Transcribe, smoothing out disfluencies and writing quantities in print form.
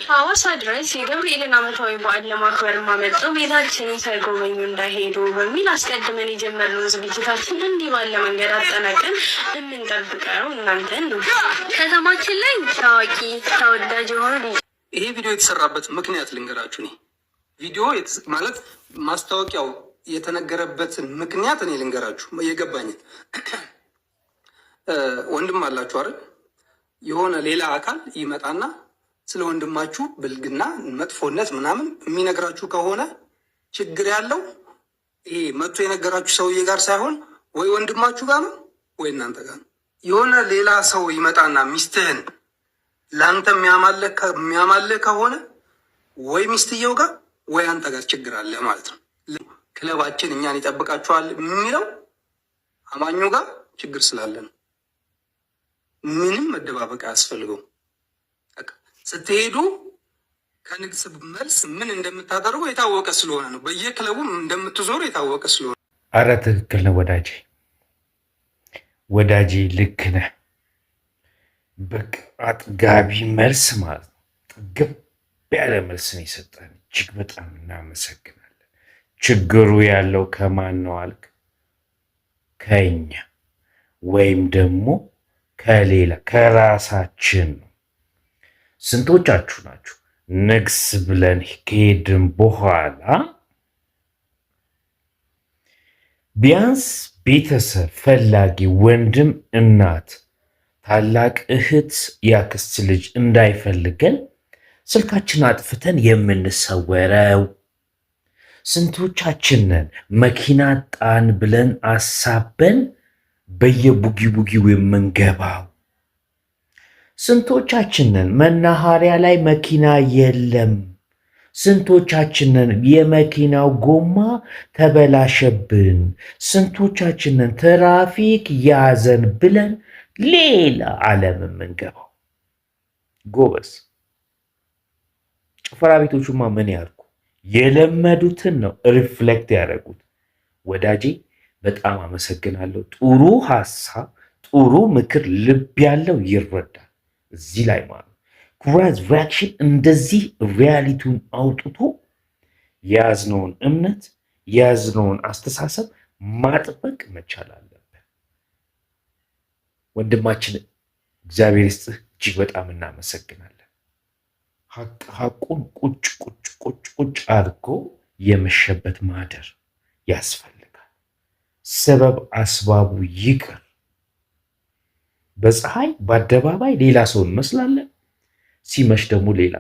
ሐዋሳ ድረስ የገብርኤልን ዓመታዊ በዓል ለማክበር ማመጣው ቤታችንን ሳይጎበኙ እንዳይሄዱ በሚል አስቀድመን የጀመርነው ዝግጅታችን እንዲህ ባለ መንገድ አጠናቀን የምንጠብቀው እናንተን ነው። ከተማችን ላይ ታዋቂ ተወዳጅ የሆኑ ይሄ ቪዲዮ የተሰራበት ምክንያት ልንገራችሁ። ቪዲዮ ማለት ማስታወቂያው የተነገረበት ምክንያት እኔ ልንገራችሁ የገባኝ። ወንድም አላችሁ አይደል? የሆነ ሌላ አካል ይመጣና ስለ ወንድማችሁ ብልግና መጥፎነት ምናምን የሚነግራችሁ ከሆነ ችግር ያለው ይሄ መጥቶ የነገራችሁ ሰውዬ ጋር ሳይሆን ወይ ወንድማችሁ ጋር ነው ወይ እናንተ ጋር ነው። የሆነ ሌላ ሰው ይመጣና ሚስትህን ለአንተ የሚያማልህ ከሆነ ወይ ሚስትየው ጋር ወይ አንተ ጋር ችግር አለ ማለት ነው። ክለባችን እኛን ይጠብቃችኋል የሚለው አማኙ ጋር ችግር ስላለ ነው። ምንም መደባበቅ አያስፈልገውም። ስትሄዱ ከንግስ መልስ ምን እንደምታደርጉ የታወቀ ስለሆነ ነው። በየክለቡ እንደምትዞሩ የታወቀ ስለሆነ። አረ ትክክል ነው ወዳጄ ልክ ነህ። በቃ አጥጋቢ መልስ ማለት ነው። ጥግብ ያለ መልስ ነው የሰጠን። እጅግ በጣም እናመሰግናለን። ችግሩ ያለው ከማን ነው አልክ? ከኛ ወይም ደግሞ ከሌላ ከራሳችን ነው። ስንቶቻችሁ ናችሁ ንግስ ብለን ከሄድን በኋላ ቢያንስ ቤተሰብ ፈላጊ ወንድም፣ እናት፣ ታላቅ እህት፣ ያክስት ልጅ እንዳይፈልገን ስልካችን አጥፍተን የምንሰወረው? ስንቶቻችንን መኪና ጣን ብለን አሳበን በየቡጊቡጊው የምንገባው? ስንቶቻችንን መናኸሪያ ላይ መኪና የለም፣ ስንቶቻችንን የመኪናው ጎማ ተበላሸብን፣ ስንቶቻችንን ትራፊክ ያዘን ብለን ሌላ ዓለም የምንገባው? ጎበዝ ጭፈራ ቤቶቹማ ምን ያርጉ? የለመዱትን ነው ሪፍሌክት ያደረጉት። ወዳጄ በጣም አመሰግናለሁ። ጥሩ ሀሳብ፣ ጥሩ ምክር ልብ ያለው ይረዳል። እዚህ ላይ ማለት ኩራዝ ሪያክሽን እንደዚህ ሪያሊቲውን አውጥቶ የያዝነውን እምነት የያዝነውን አስተሳሰብ ማጥበቅ መቻል አለብን። ወንድማችን እግዚአብሔር ይስጥህ፣ እጅግ በጣም እናመሰግናለን። ሀቁን ቁጭ አድርጎ የመሸበት ማደር ያስፈልጋል። ሰበብ አስባቡ ይቅር። በፀሐይ በአደባባይ ሌላ ሰው እንመስላለን፣ ሲመሽ ደግሞ ሌላ